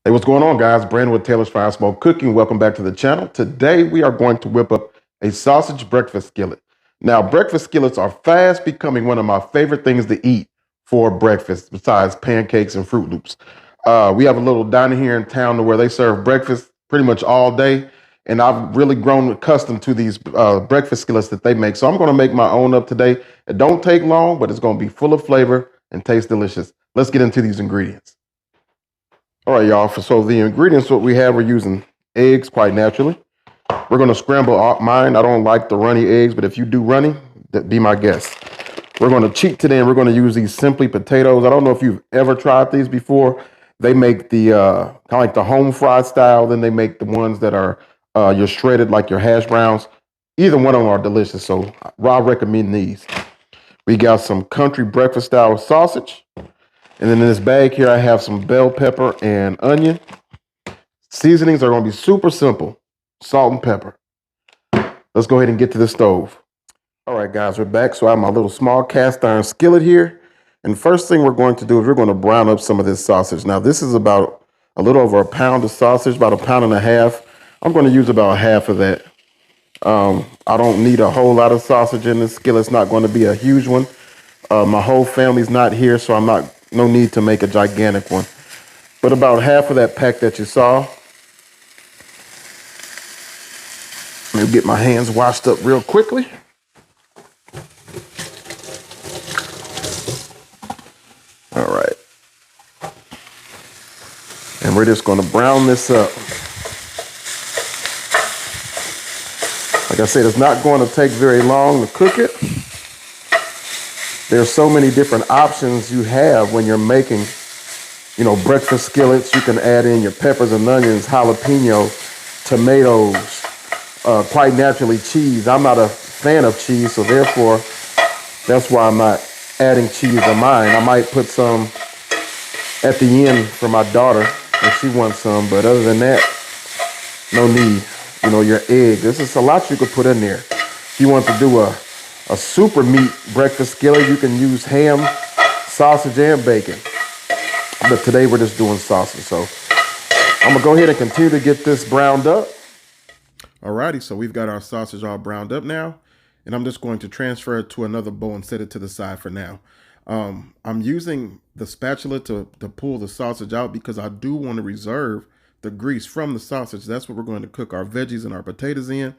Hey, what's going on, guys? Brandon with Taylor's Fire Smoke Cooking. Welcome back to the channel. Today, we are going to whip up a sausage breakfast skillet. Now, breakfast skillets are fast becoming one of my favorite things to eat for breakfast, besides pancakes and Fruit Loops. We have a little diner here in town where they serve breakfast pretty much all day, and I've really grown accustomed to these breakfast skillets that they make. So I'm going to make my own up today. It don't take long, but it's going to be full of flavor and taste delicious. Let's get into these ingredients. All right, y'all. So the ingredients what we have, we're using eggs quite naturally. We're going to scramble mine. I don't like the runny eggs, but if you do runny, be my guest. We're going to cheat today, and we're going to use these Simply potatoes. I don't know if you've ever tried these before. They make the kind of like the home fried style. Then they make the ones that are your shredded, like your hash browns. Either one of them are delicious, so I recommend these. We got some country breakfast style sausage. And then in this bag here, I have some bell pepper and onion. Seasonings are going to be super simple. Salt and pepper. Let's go ahead and get to the stove. All right, guys, we're back. So I have my little small cast iron skillet here. And first thing we're going to do is we're going to brown up some of this sausage. Now, this is about a little over a pound of sausage, about a pound and a half. I'm going to use about half of that. I don't need a whole lot of sausage in this skillet. It's not going to be a huge one. My whole family's not here, so no need to make a gigantic one. But about half of that pack that you saw. Let me get my hands washed up real quickly. All right. And we're just going to brown this up. Like I said, it's not going to take very long to cook it. There's so many different options you have when you're making, breakfast skillets. You can add in your peppers and onions, jalapeno, tomatoes, quite naturally cheese. I'm not a fan of cheese, so therefore, that's why I'm not adding cheese on mine. I might put some at the end for my daughter if she wants some, but other than that, no need. Your egg. This is a lot you could put in there. If you want to do a super meat breakfast skillet, you can use ham, sausage, and bacon. But today we're just doing sausage. So I'm gonna go ahead and continue to get this browned up. Alrighty, so we've got our sausage all browned up now, and I'm just going to transfer it to another bowl and set it to the side for now. I'm using the spatula to pull the sausage out because I do want to reserve the grease from the sausage. That's what we're going to cook our veggies and our potatoes in.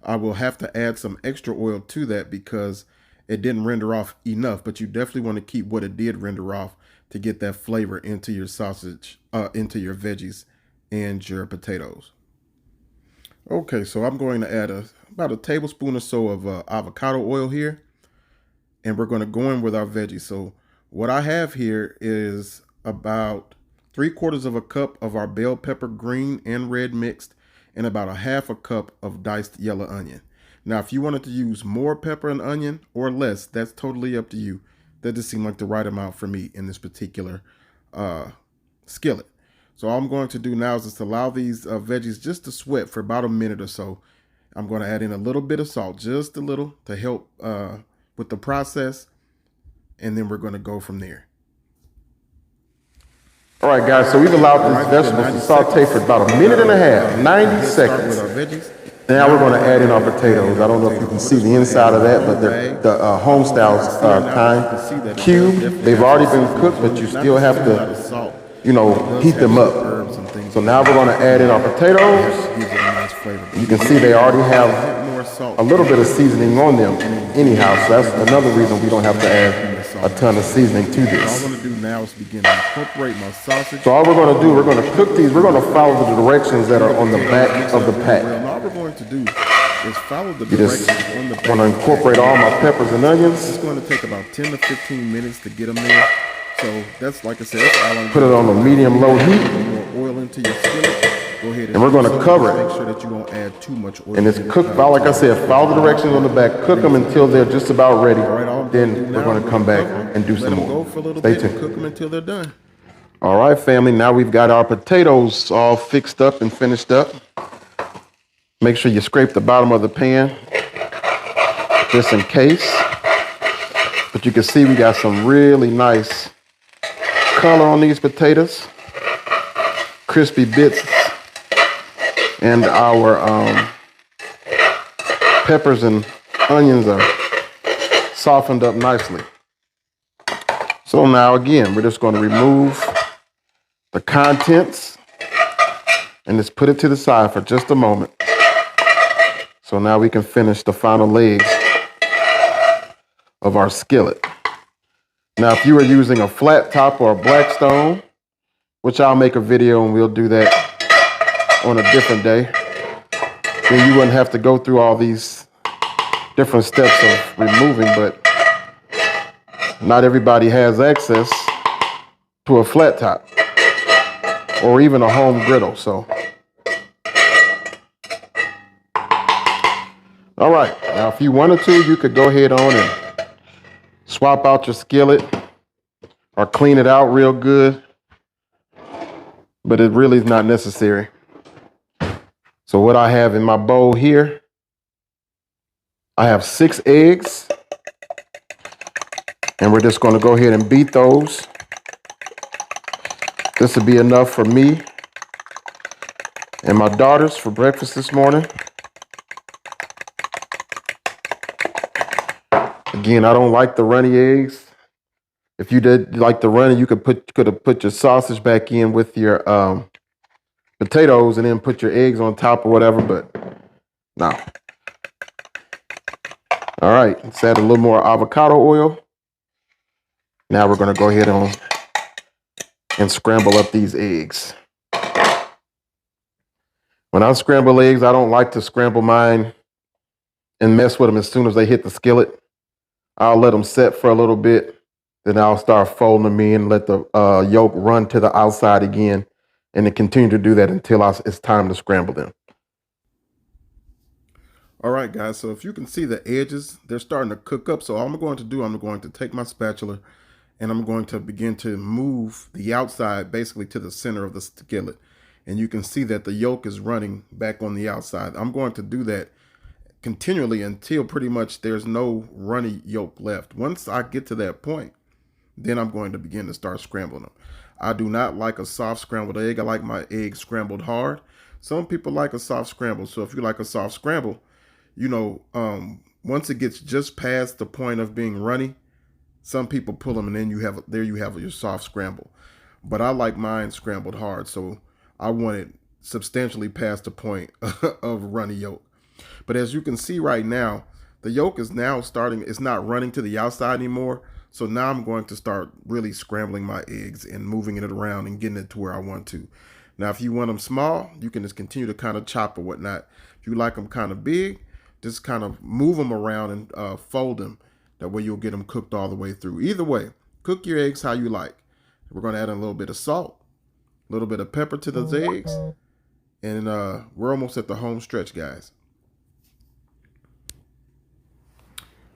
I will have to add some extra oil to that because it didn't render off enough, but you definitely want to keep what it did render off to get that flavor into your sausage, into your veggies and your potatoes. Okay, so I'm going to add about a tablespoon or so of avocado oil here, and we're going to go in with our veggies. So what I have here is about 3/4 of a cup of our bell pepper, green and red mixed, and about a half a cup of diced yellow onion. Now, if you wanted to use more pepper and onion or less, that's totally up to you. That just seemed like the right amount for me in this particular skillet. So all I'm going to do now is just allow these veggies just to sweat for about a minute or so. I'm going to add in a little bit of salt, just a little, to help with the process, and then we're going to go from there. All right, guys, so we've allowed these vegetables to saute for about a minute and a half, 90 seconds. Now we're going to add in our potatoes. I don't know if you can see the inside of that, but they're the home style kind, cubed. They've already been cooked, but you still have to, heat them up. So now we're going to add in our potatoes. You can see they already have a little bit of seasoning on them anyhow, so that's another reason we don't have to add a ton of seasoning to this. All I'm going to do now is begin to incorporate my sausage. So all we're going to do, we're going to cook these. We're going to follow the directions that are on the back of the pack. All we're going to do is follow the directions on the back. I'm going to incorporate all my peppers and onions. It's going to take about 10 to 15 minutes to get them there. So that's, like I said, that's all I'm going to do. Put it on a medium-low heat. More oil into your skillet. Go ahead and we're going to cover it. Make sure that you don't add too much oil. And it's cooked, like I said, follow the directions on the back. Cook them until they're just about ready. Then we're going to come back and do some more. Stay tuned. Cook them until they're done. All right, family. Now we've got our potatoes all fixed up and finished up. Make sure you scrape the bottom of the pan, just in case. But you can see we got some really nice color on these potatoes. crispy bits and our peppers and onions are softened up nicely. So now again, we're just going to remove the contents and just put it to the side for just a moment. So now we can finish the final legs of our skillet. Now, if you were using a flat top or a Blackstone, which I'll make a video and we'll do that on a different day, then you wouldn't have to go through all these different steps of removing, but not everybody has access to a flat top or even a home griddle. So, all right, now if you wanted to, you could go ahead on and swap out your skillet or clean it out real good, but it really is not necessary. So what I have in my bowl here, I have 6 eggs, and we're just going to go ahead and beat those. This will be enough for me and my daughters for breakfast this morning. Again, I don't like the runny eggs. If you did like the runny, you could have put your sausage back in with your potatoes and then put your eggs on top or whatever, but no. All right, let's add a little more avocado oil. Now we're going to go ahead on and scramble up these eggs. When I scramble eggs, I don't like to scramble mine and mess with them as soon as they hit the skillet. I'll let them set for a little bit, then I'll start folding them in and let the yolk run to the outside again, and then continue to do that until it's time to scramble them. All right, guys, so if you can see the edges, they're starting to cook up. So all I'm going to do, I'm going to take my spatula and I'm going to begin to move the outside basically to the center of the skillet. And you can see that the yolk is running back on the outside. I'm going to do that continually until pretty much there's no runny yolk left. Once I get to that point, then I'm going to begin to start scrambling them. I do not like a soft scrambled egg. I like my eggs scrambled hard. Some people like a soft scramble. So if you like a soft scramble, you know, once it gets just past the point of being runny, some people pull them and then you have your soft scramble. But I like mine scrambled hard, so I want it substantially past the point of runny yolk. But as you can see right now, the yolk is now starting, it's not running to the outside anymore. So now I'm going to start really scrambling my eggs and moving it around and getting it to where I want to. Now, if you want them small, you can just continue to kind of chop or whatnot. If you like them kind of big, just kind of move them around and fold them. That way you'll get them cooked all the way through. Either way, cook your eggs how you like. We're going to add a little bit of salt, a little bit of pepper to those eggs. And we're almost at the home stretch, guys.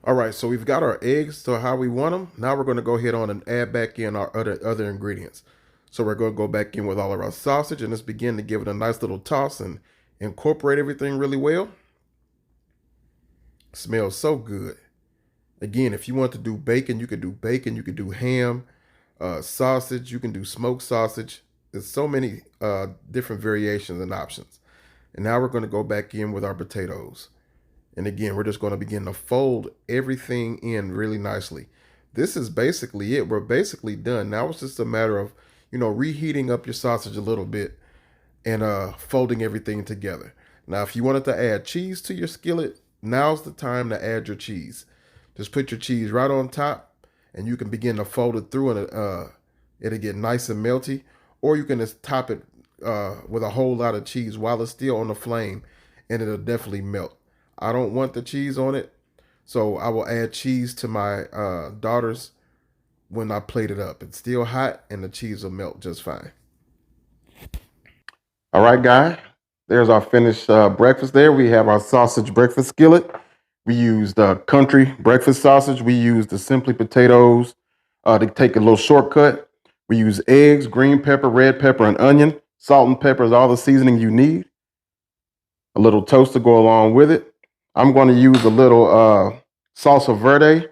All right, so we've got our eggs to how we want them. Now we're going to go ahead on and add back in our other ingredients. So we're going to go back in with all of our sausage and just begin to give it a nice little toss and incorporate everything really well. Smells so good. Again, if you want to do bacon, you could do bacon. You could do ham, sausage. You can do smoked sausage. There's so many different variations and options. And now we're going to go back in with our potatoes. And again, we're just going to begin to fold everything in really nicely. This is basically it. We're basically done. Now it's just a matter of, you know, reheating up your sausage a little bit and folding everything together. Now, if you wanted to add cheese to your skillet, now's the time to add your cheese. Just put your cheese right on top and you can begin to fold it through and it'll get nice and melty. Or you can just top it with a whole lot of cheese while it's still on the flame and it'll definitely melt. I don't want the cheese on it, so I will add cheese to my daughters when I plate it up. It's still hot and the cheese will melt just fine. All right, guys. There's our finished breakfast there. We have our sausage breakfast skillet. We used country breakfast sausage. We used the simply potatoes to take a little shortcut. We use eggs, green pepper, red pepper, and onion. Salt and pepper is all the seasoning you need. A little toast to go along with it. I'm going to use a little salsa verde.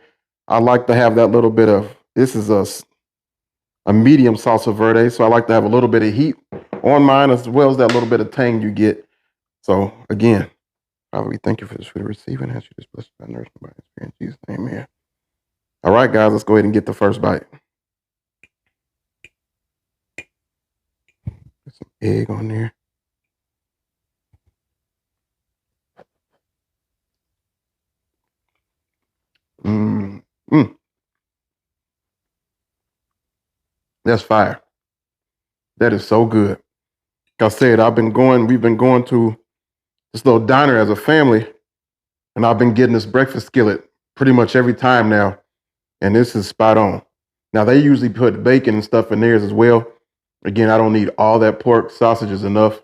I like to have that little bit of, this is a medium salsa verde, so I like to have a little bit of heat on mine, as well as that little bit of tang you get. So again, Father, we thank you for this food receiving. As you just bless by nourishment by His Spirit. In Jesus' name, amen. All right, guys, let's go ahead and get the first bite. Put some egg on there. That's fire. That is so good. Like I said, we've been going to this little diner as a family, and I've been getting this breakfast skillet pretty much every time now. And this is spot on. Now, they usually put bacon and stuff in theirs as well. Again, I don't need all that pork. Sausage is enough.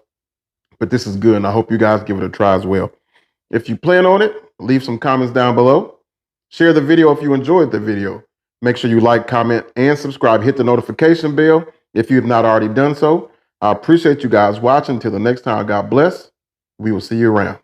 But this is good, and I hope you guys give it a try as well. If you plan on it, leave some comments down below. Share the video if you enjoyed the video. Make sure you like, comment, and subscribe. Hit the notification bell if you have not already done so. I appreciate you guys watching. Until the next time, God bless. We will see you around.